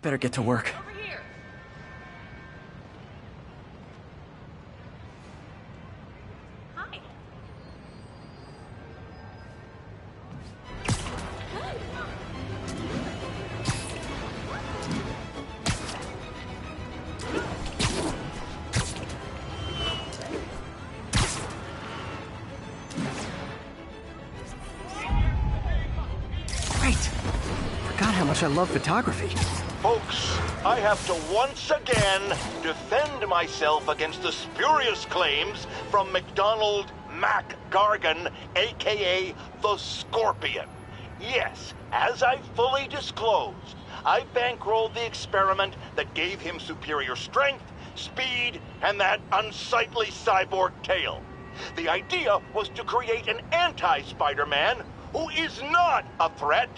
Better get to work. Over here. Hi. Great! Forgot how much I love photography. Folks, I have to once again defend myself against the spurious claims from McDonald Mac Gargan, aka the Scorpion. Yes, as I fully disclosed, I bankrolled the experiment that gave him superior strength, speed, and that unsightly cyborg tail. The idea was to create an anti-Spider-Man who is not a threat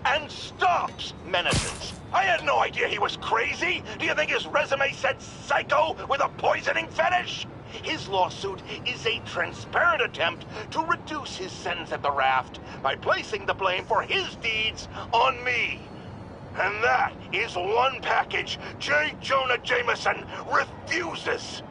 and stops menaces. I had no idea he was crazy. Do you think his resume said psycho with a poisoning fetish? His lawsuit is a transparent attempt to reduce his sentence at the raft by placing the blame for his deeds on me. And that is one package J. Jonah Jameson refuses.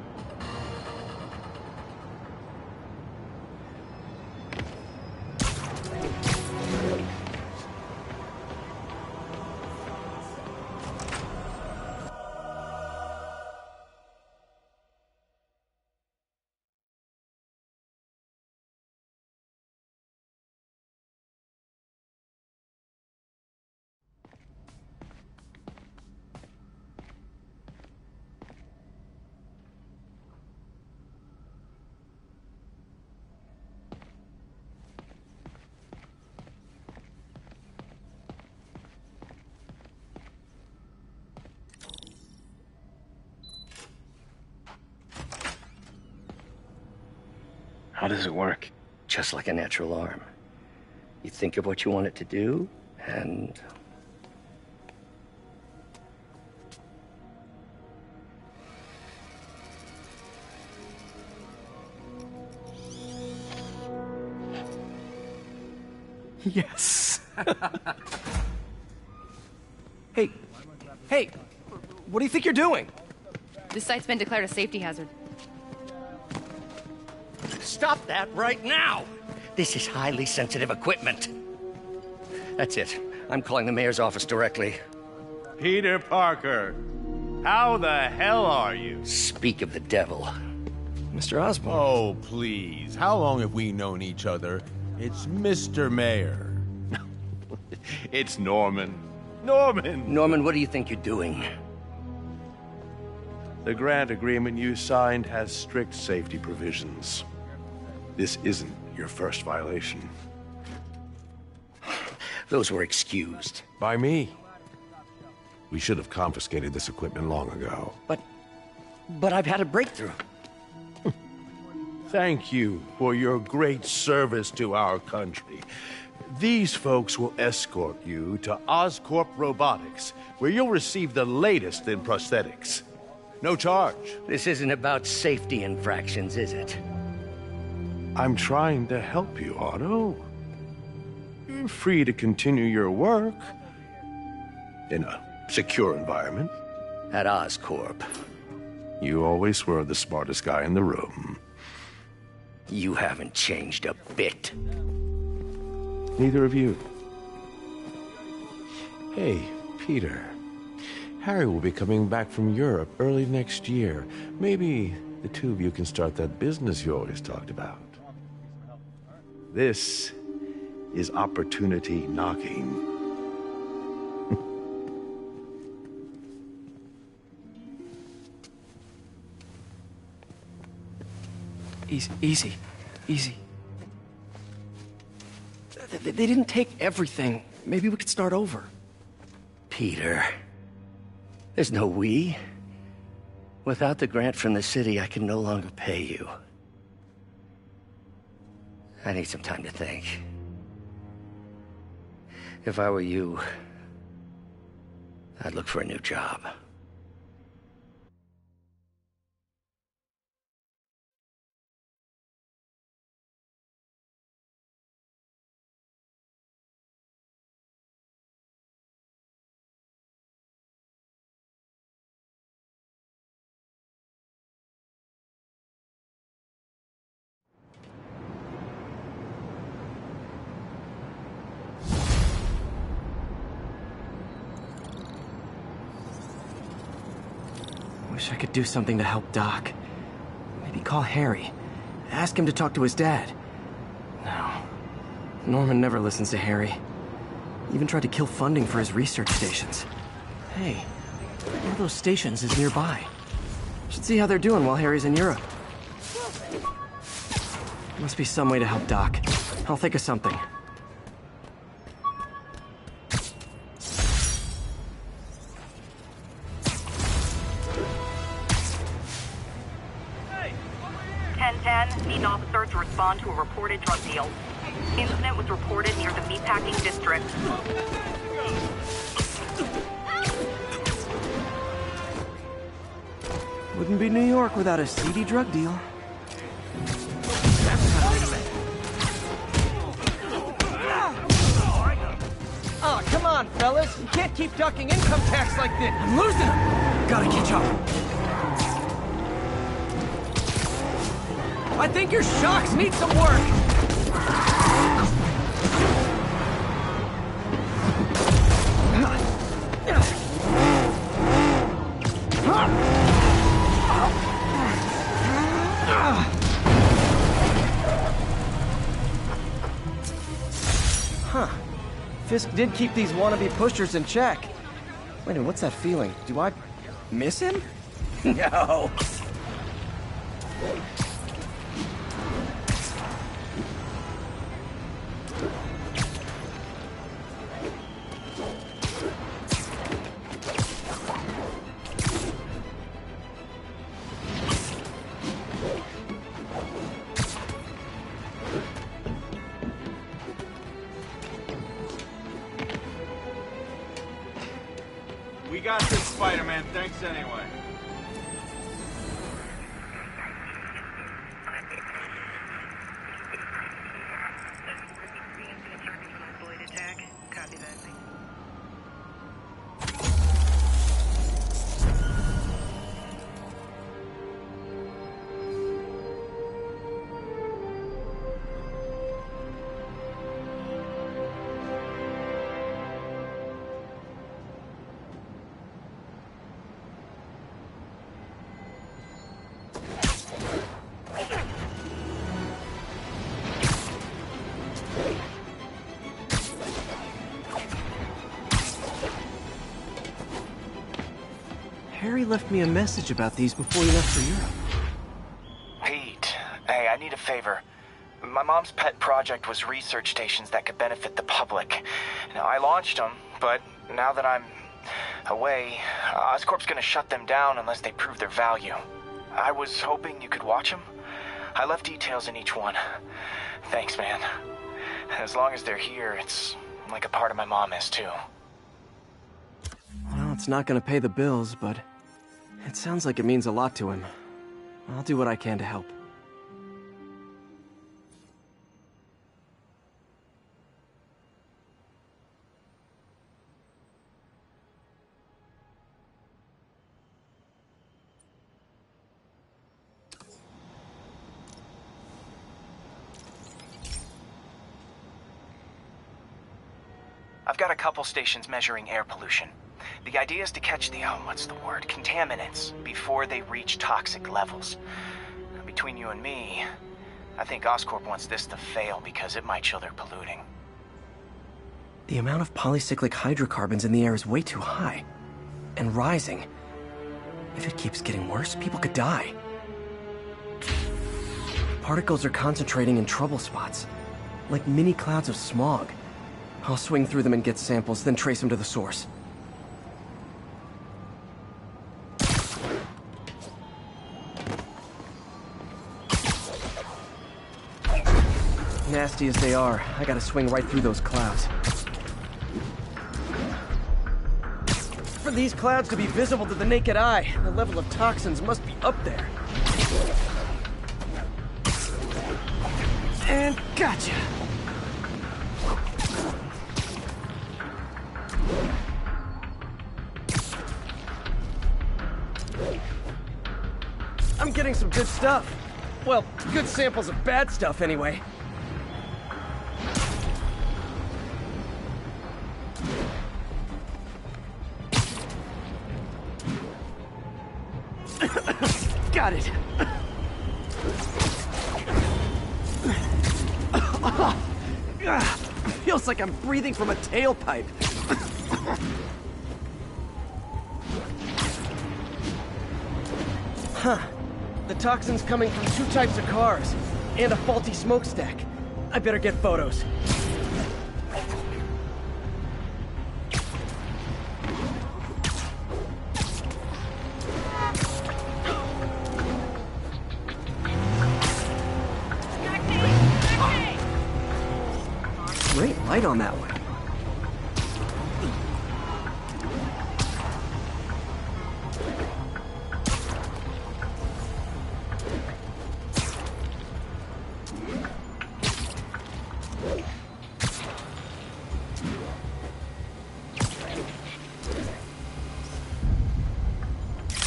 How does it work? Just like a natural arm. You think of what you want it to do, and... Yes! Hey! Hey! What do you think you're doing? This site's been declared a safety hazard. Stop that right now! This is highly sensitive equipment. That's it. I'm calling the mayor's office directly. Peter Parker, how the hell are you? Speak of the devil. Mr. Osborn. Oh, please. How long have we known each other? It's Mr. Mayor. It's Norman. Norman! Norman, what do you think you're doing? The grant agreement you signed has strict safety provisions. This isn't your first violation. Those were excused. By me. We should have confiscated this equipment long ago. But I've had a breakthrough. Thank you for your great service to our country. These folks will escort you to Oscorp Robotics, where you'll receive the latest in prosthetics. No charge. This isn't about safety infractions, is it? I'm trying to help you, Otto. You're free to continue your work in a secure environment. At Oscorp. You always were the smartest guy in the room. You haven't changed a bit. Neither of you. Hey, Peter. Harry will be coming back from Europe early next year. Maybe the two of you can start that business you always talked about. This is opportunity knocking. Easy. They didn't take everything. Maybe we could start over. Peter. There's no we. Without the grant from the city, I can no longer pay you. I need some time to think. If I were you, I'd look for a new job. Wish I could do something to help Doc. Maybe call Harry. Ask him to talk to his dad. No. Norman never listens to Harry. He even tried to kill funding for his research stations. Hey, one of those stations is nearby. Should see how they're doing while Harry's in Europe. Must be some way to help Doc. I'll think of something. Need an officer to respond to a reported drug deal. Incident was reported near the meatpacking district. Wouldn't be New York without a seedy drug deal. Oh, come on, fellas. You can't keep ducking income tax like this. I'm losing him. Gotta catch up. I think your shocks need some work. Huh. Fisk did keep these wannabe pushers in check. Wait a minute, what's that feeling? Do I miss him? No. We got this, Spider-Man. Thanks anyway. Harry left me a message about these before he left for Europe. Pete, hey, I need a favor. My mom's pet project was research stations that could benefit the public. Now, I launched them, but now that I'm away, Oscorp's gonna shut them down unless they prove their value. I was hoping you could watch them. I left details in each one. Thanks, man. As long as they're here, it's like a part of my mom is, too. Well, it's not gonna pay the bills, but it sounds like it means a lot to him. I'll do what I can to help. I've got a couple stations measuring air pollution. The idea is to catch the, contaminants before they reach toxic levels. Between you and me, I think Oscorp wants this to fail because it might show they're polluting. The amount of polycyclic hydrocarbons in the air is way too high. And rising. If it keeps getting worse, people could die. Particles are concentrating in trouble spots, like mini clouds of smog. I'll swing through them and get samples, then trace them to the source. Nasty as they are, I gotta swing right through those clouds. For these clouds to be visible to the naked eye, the level of toxins must be up there. And gotcha! I'm getting some good stuff. Well, good samples of bad stuff anyway. Got it! Feels like I'm breathing from a tailpipe. Huh. The toxin's coming from 2 types of cars, and a faulty smokestack. I better get photos. Great light on that one.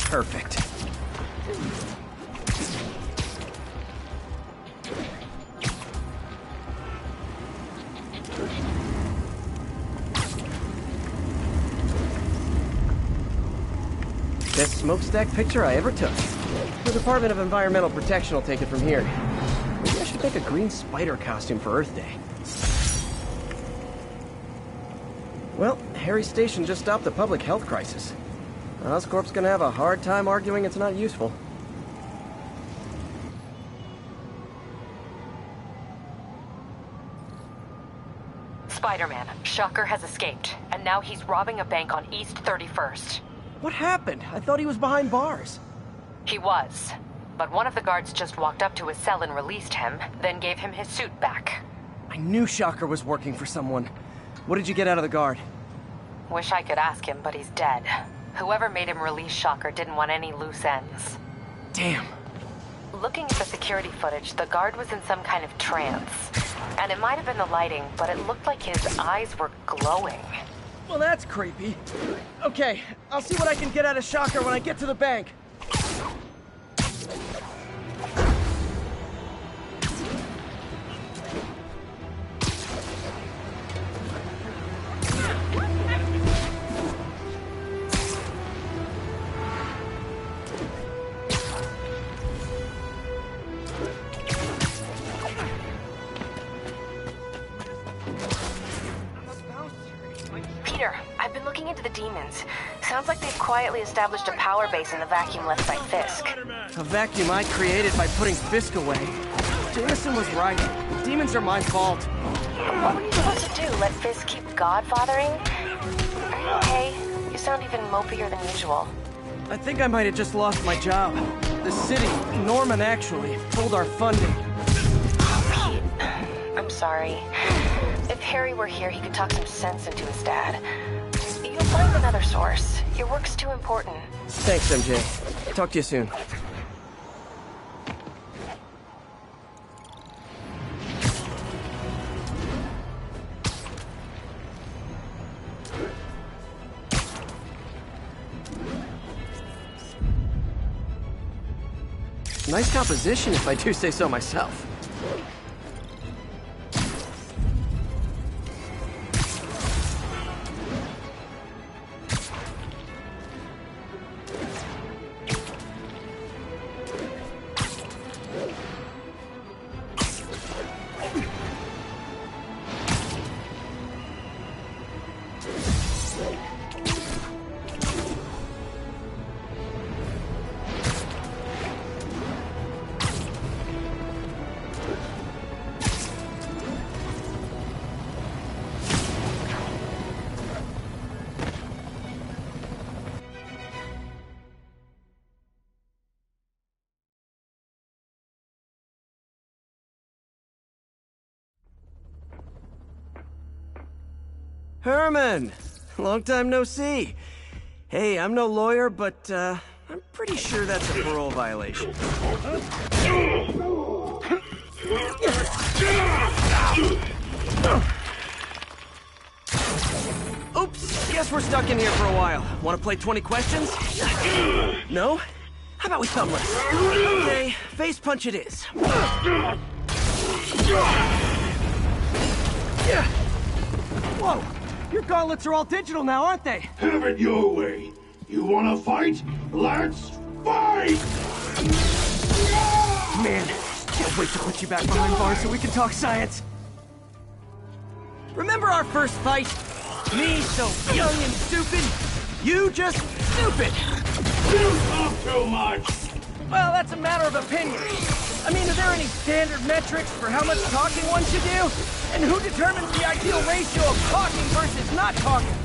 Perfect. Best smokestack picture I ever took. The Department of Environmental Protection will take it from here. Maybe I should make a green spider costume for Earth Day. Well, Harry Station just stopped a public health crisis. Oscorp's gonna have a hard time arguing it's not useful. Spider-Man, Shocker has escaped, and now he's robbing a bank on East 31st. What happened? I thought he was behind bars. He was, but one of the guards just walked up to his cell and released him, then gave him his suit back. I knew Shocker was working for someone. What did you get out of the guard? Wish I could ask him, but he's dead. Whoever made him release Shocker didn't want any loose ends. Damn. Looking at the security footage, the guard was in some kind of trance. And it might have been the lighting, but it looked like his eyes were glowing. Well, that's creepy. Okay, I'll see what I can get out of Shocker when I get to the bank. Peter, I've been looking into the demons. Sounds like they've quietly established a power base in the vacuum left by Fisk. A vacuum I created by putting Fisk away. Jameson was right. The demons are my fault. What were you supposed to do? Let Fisk keep godfathering? Are you okay? You sound even mopier than usual. I think I might have just lost my job. The city, Norman actually, pulled our funding. Pete, I'm sorry. If Harry were here, he could talk some sense into his dad. You'll find another source. Your work's too important. Thanks, MJ. Talk to you soon. Nice composition, if I do say so myself. Herman! Long time no see. Hey, I'm no lawyer, but, I'm pretty sure that's a parole violation. Oops, guess we're stuck in here for a while. Want to play 20 questions? No? How about we thumbless? Okay, face punch it is. Whoa! Your gauntlets are all digital now, aren't they? Have it your way. You wanna fight? Let's fight! Man, can't wait to put you back behind bars so we can talk science. Remember our first fight? Me so young and stupid, you just stupid. You talk too much. Well, that's a matter of opinion. I mean, are there any standard metrics for how much talking one should do? And who determines the ideal ratio of talking versus not talking?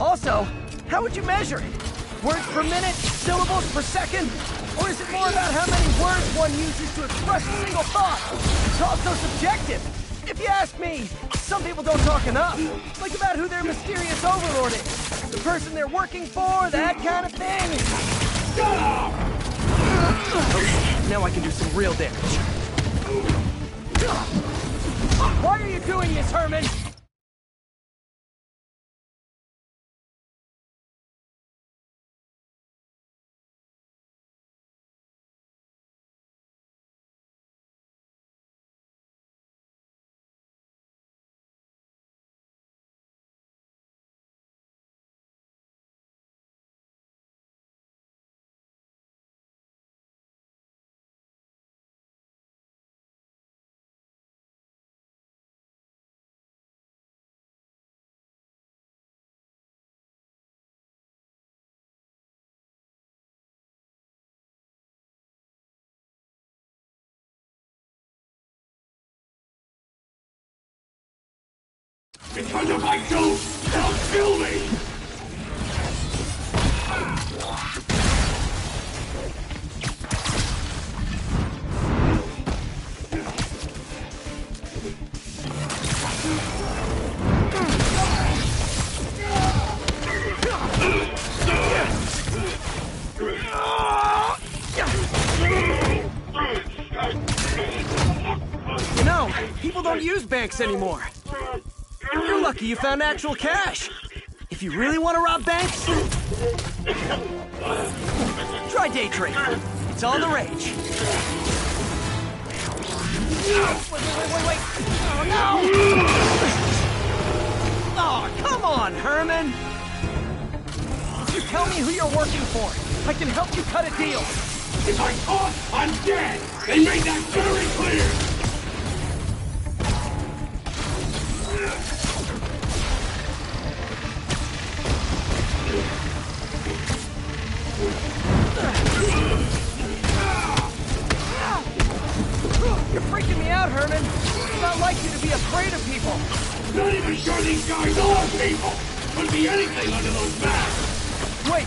Also, how would you measure it? Words per minute? Syllables per second? Or is it more about how many words one uses to express a single thought? It's also subjective. If you ask me, some people don't talk enough. Like about who their mysterious overlord is. The person they're working for, that kind of thing. Shut up! Okay, now I can do some real damage. Why are you doing this, Herman? Because if I don't, they'll kill me! You know, people don't use banks anymore. You're lucky you found actual cash. If you really want to rob banks, try day trading. It's all the rage. Wait. Oh, no! Oh, come on, Herman! If you tell me who you're working for, I can help you cut a deal. If I talk, I'm dead! They made that very clear! You're freaking me out, Herman. It's not like you to be afraid of people. Not even sure these guys are people! Could be anything under those masks! Wait,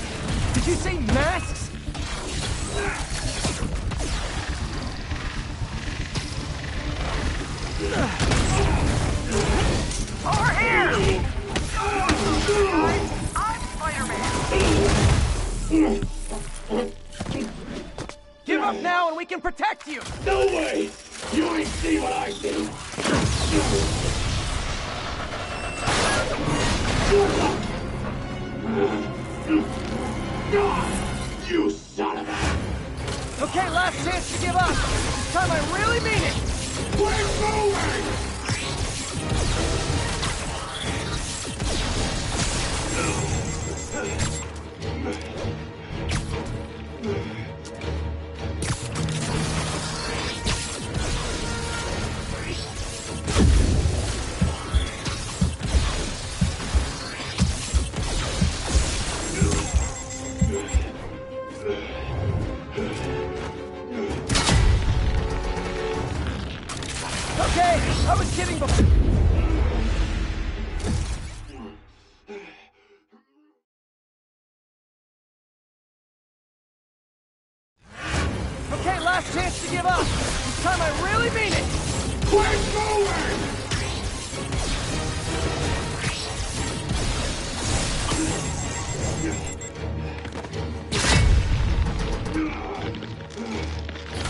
did you say masks? Over here! I'm Spider-Man! Give up now and we can protect you! No way! You ain't see what I see! You son of a... Okay, last chance to give up. This time I really mean it. We're moving! Okay, I was kidding before. Okay, last chance to give up. This time I really mean it. We're moving!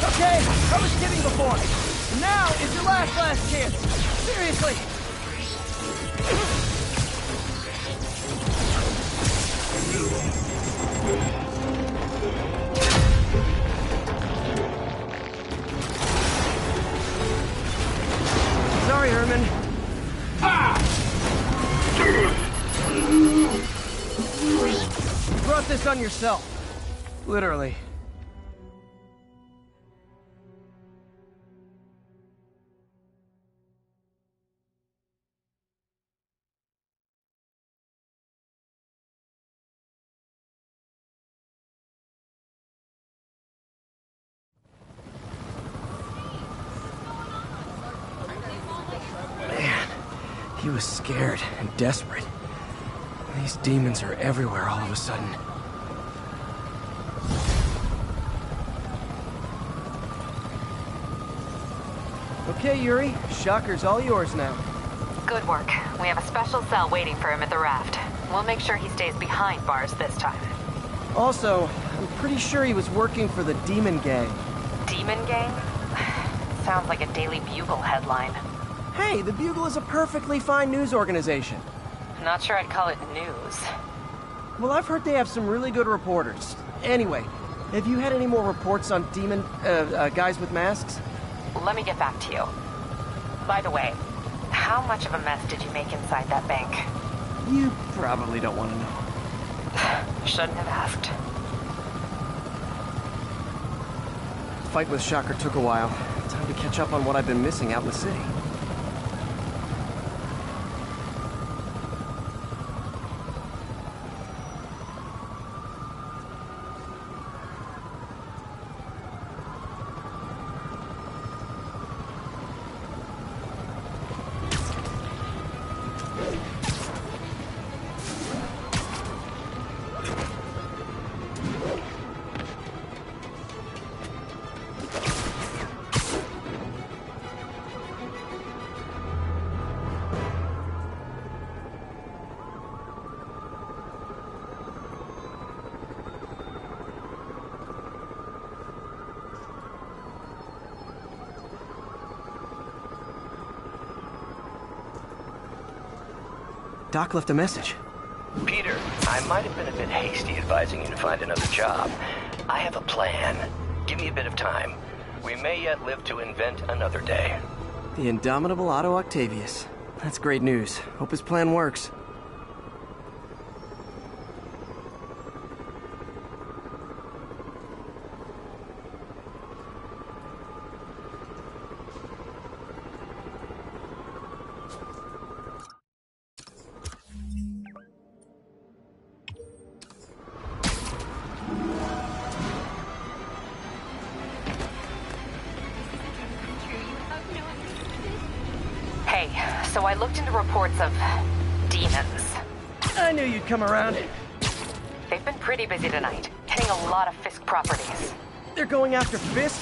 Okay, I was kidding before. Now is your last chance. Seriously. Sorry, Herman. You brought this on yourself. Literally. He was scared and desperate. These demons are everywhere all of a sudden. Okay, Yuri. Shocker's all yours now. Good work. We have a special cell waiting for him at the raft. We'll make sure he stays behind bars this time. Also, I'm pretty sure he was working for the Demon Gang. Demon Gang? Sounds like a Daily Bugle headline. Hey, the Bugle is a perfectly fine news organization. Not sure I'd call it news. Well, I've heard they have some really good reporters. Anyway, have you had any more reports on demon, guys with masks? Let me get back to you. By the way, how much of a mess did you make inside that bank? You probably don't want to know. Shouldn't have asked. The fight with Shocker took a while. Time to catch up on what I've been missing out in the city. Doc left a message. Peter, I might have been a bit hasty advising you to find another job. I have a plan. Give me a bit of time. We may yet live to invent another day. The indomitable Otto Octavius. That's great news. Hope his plan works. So I looked into reports of demons. I knew you'd come around. They've been pretty busy tonight, hitting a lot of Fisk properties. They're going after Fisk?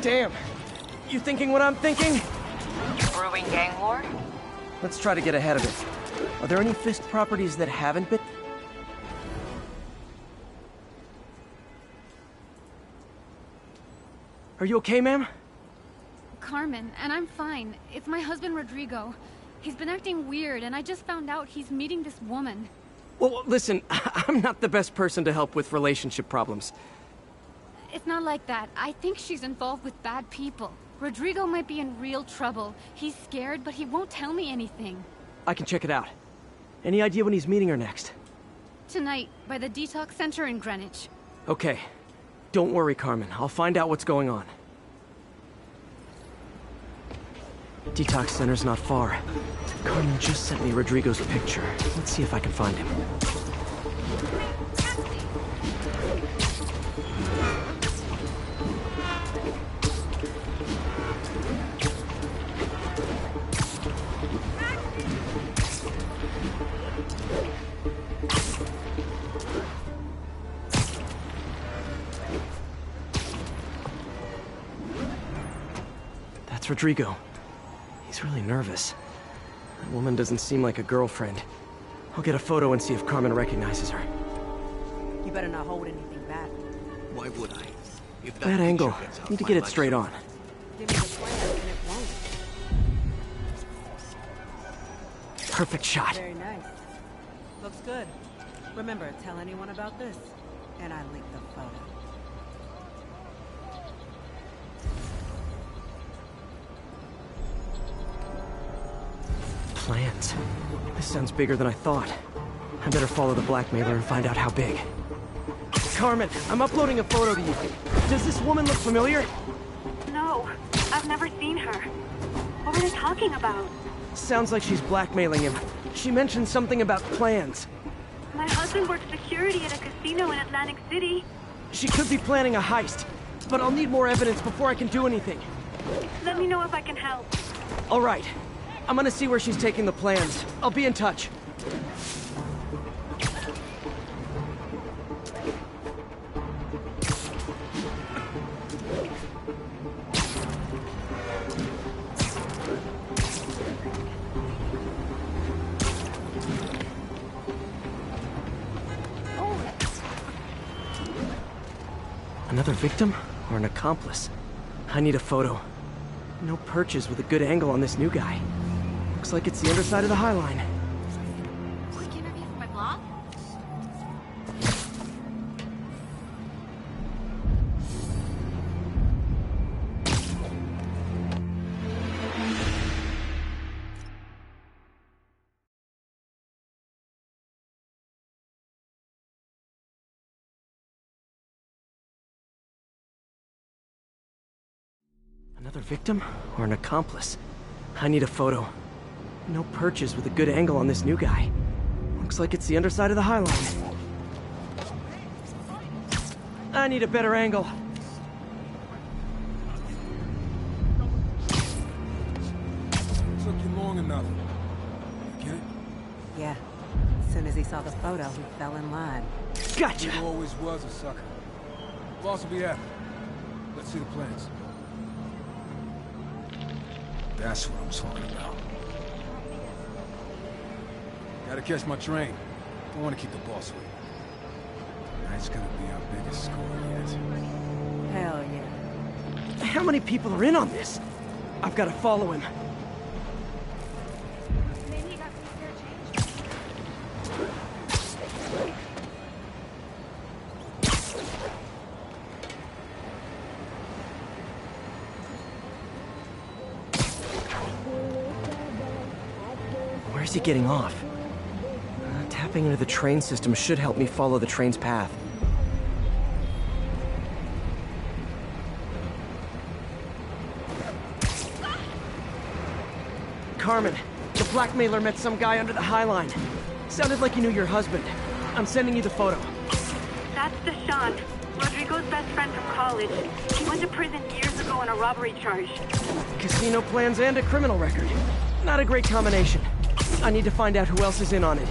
Damn. You thinking what I'm thinking? Brewing gang war? Let's try to get ahead of it. Are there any Fisk properties that haven't been? Are you okay, ma'am? Carmen, and I'm fine. It's my husband, Rodrigo. He's been acting weird, and I just found out he's meeting this woman. Well, listen, I'm not the best person to help with relationship problems. It's not like that. I think she's involved with bad people. Rodrigo might be in real trouble. He's scared, but he won't tell me anything. I can check it out. Any idea when he's meeting her next? Tonight, by the detox center in Greenwich. Okay. Don't worry, Carmen. I'll find out what's going on. Detox center's not far. Carmen just sent me Rodrigo's picture. Let's see if I can find him. That's Rodrigo. He's really nervous. That woman doesn't seem like a girlfriend. I'll get a photo and see if Carmen recognizes her. You better not hold anything back. Why would I? If Bad angle. Need to get it straight on. Give me the plan and it won't. Perfect shot. Very nice. Looks good. Remember, tell anyone about this. And I leaked the photo. Plans. This sounds bigger than I thought. I better follow the blackmailer and find out how big. Carmen, I'm uploading a photo to you. Does this woman look familiar? No, I've never seen her. What were they talking about? Sounds like she's blackmailing him. She mentioned something about plans. My husband works security at a casino in Atlantic City. She could be planning a heist, but I'll need more evidence before I can do anything. Let me know if I can help. All right. I'm gonna see where she's taking the plans. I'll be in touch. Another victim or an accomplice? I need a photo. No perches with a good angle on this new guy. Looks like it's the underside of the High Line. Quick interview for my blog? Another victim or an accomplice? I need a photo. No perches with a good angle on this new guy. Looks like it's the underside of the High Line. I need a better angle. Took you long enough. You get it? Yeah. As soon as he saw the photo, he fell in line. Gotcha! He always was a sucker. Boss will be happy. Let's see the plans. That's what I'm talking about. Gotta catch my train. Don't want to keep the boss waiting. Tonight's gonna be our biggest score yet. Hell yeah. How many people are in on this? I've got to follow him. Where's he getting off? Tapping into the train system should help me follow the train's path. Carmen, the blackmailer met some guy under the High Line. Sounded like he knew your husband. I'm sending you the photo. That's Deshaun, Rodrigo's best friend from college. He went to prison years ago on a robbery charge. Casino plans and a criminal record. Not a great combination. I need to find out who else is in on it.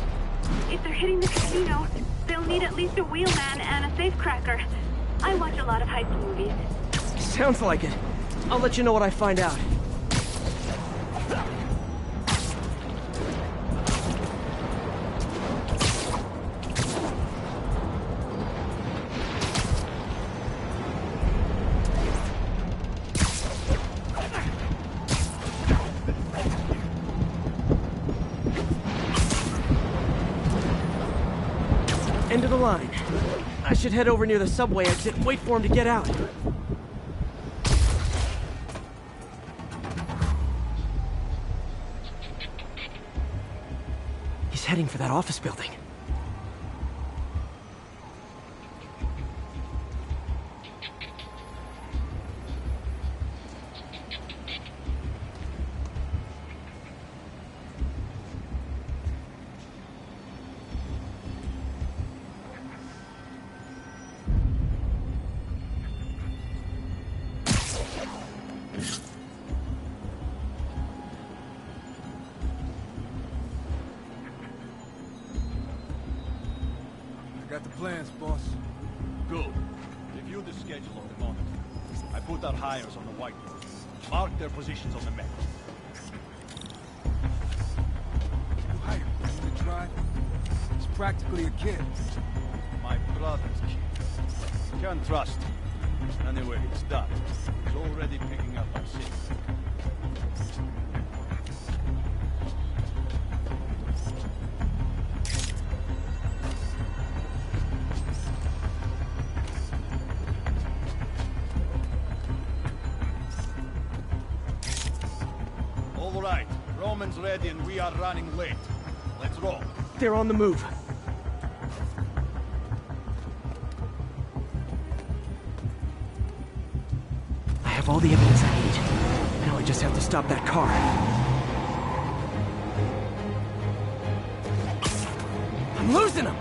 If they're hitting the casino, they'll need at least a wheelman and a safecracker. I watch a lot of heist movies. Sounds like it. I'll let you know what I find out. End of the line. I should head over near the subway exit and wait for him to get out. He's heading for that office building. Got the plans, boss. Good. Review the schedule of the moment. I put our hires on the whiteboard. Mark their positions on the map. You hired him to drive? He's practically a kid. My brother's kid. Can't trust him. Anyway, it's done. He's already picking up our city. All right, Roman's ready and we are running late. Let's roll. They're on the move. I have all the evidence I need. Now I just have to stop that car. I'm losing him!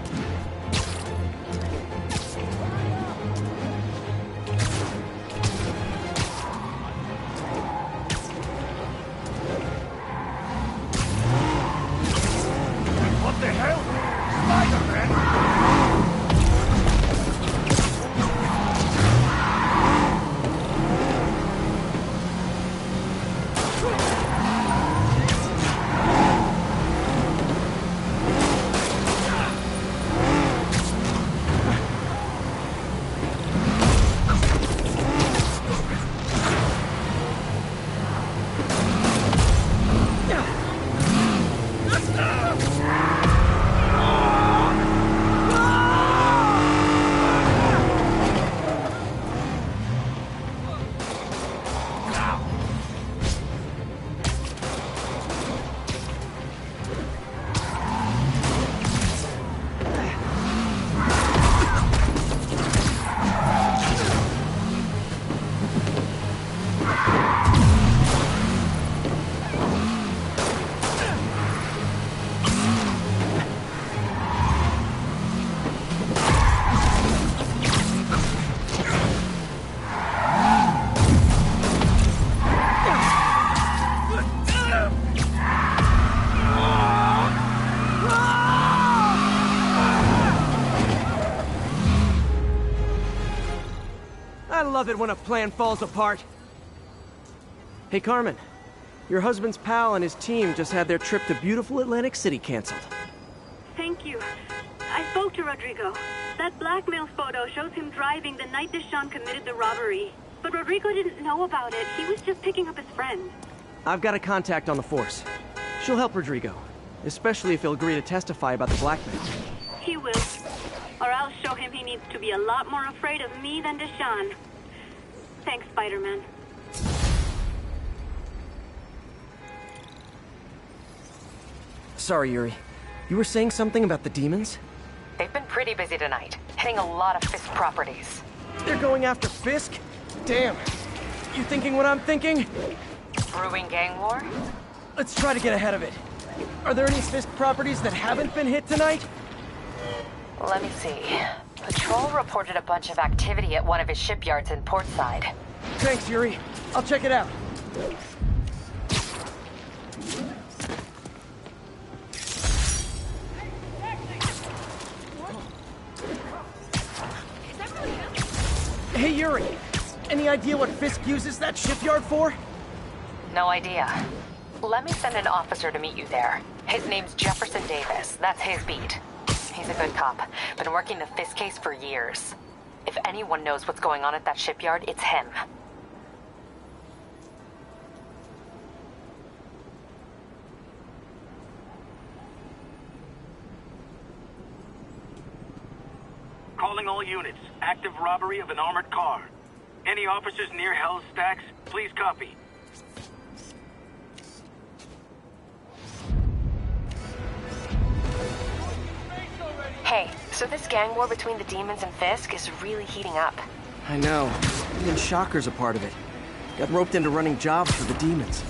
love it when a plan falls apart. Hey, Carmen. Your husband's pal and his team just had their trip to beautiful Atlantic City canceled. Thank you. I spoke to Rodrigo. That blackmail photo shows him driving the night Deshawn committed the robbery. But Rodrigo didn't know about it. He was just picking up his friend. I've got a contact on the force. She'll help Rodrigo, especially if he'll agree to testify about the blackmail. He will. Or I'll show him he needs to be a lot more afraid of me than Deshawn. Thanks, Spider-Man. Sorry, Yuri. You were saying something about the demons? They've been pretty busy tonight, hitting a lot of Fisk properties. They're going after Fisk? Damn. You thinking what I'm thinking? Brewing gang war? Let's try to get ahead of it. Are there any Fisk properties that haven't been hit tonight? Let me see. Patrol reported a bunch of activity at one of his shipyards in Portside. Thanks, Yuri. I'll check it out. Hey, Yuri. Any idea what Fisk uses that shipyard for? No idea. Let me send an officer to meet you there. His name's Jefferson Davis. That's his beat. He's a good cop. Been working the Fisk case for years. If anyone knows what's going on at that shipyard, it's him. Calling all units. Active robbery of an armored car. Any officers near Hell's Stacks, please copy. Hey, so this gang war between the demons and Fisk is really heating up. I know. Even Shocker's a part of it. Got roped into running jobs for the demons.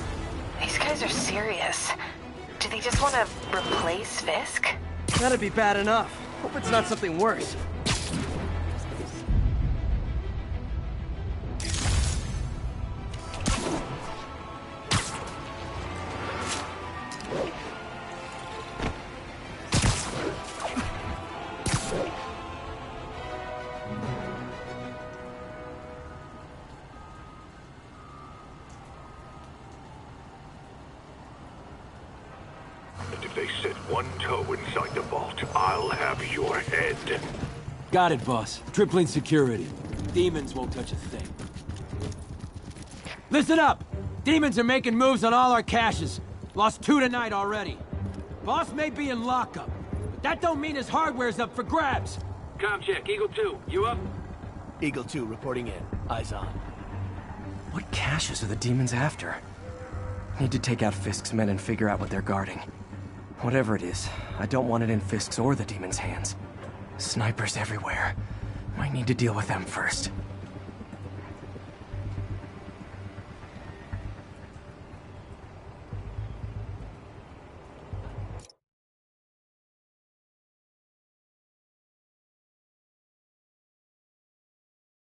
These guys are serious. Do they just want to replace Fisk? That'd be bad enough. Hope it's not something worse. They set one toe inside the vault, I'll have your head. Got it, boss. Tripling security. Demons won't touch a thing. Listen up! Demons are making moves on all our caches. Lost 2 tonight already. Boss may be in lockup, but that don't mean his hardware's up for grabs. Com check, Eagle 2, you up? Eagle 2 reporting in. Eyes on. What caches are the demons after? Need to take out Fisk's men and figure out what they're guarding. Whatever it is, I don't want it in Fisk's or the demons' hands. Snipers everywhere. Might need to deal with them first.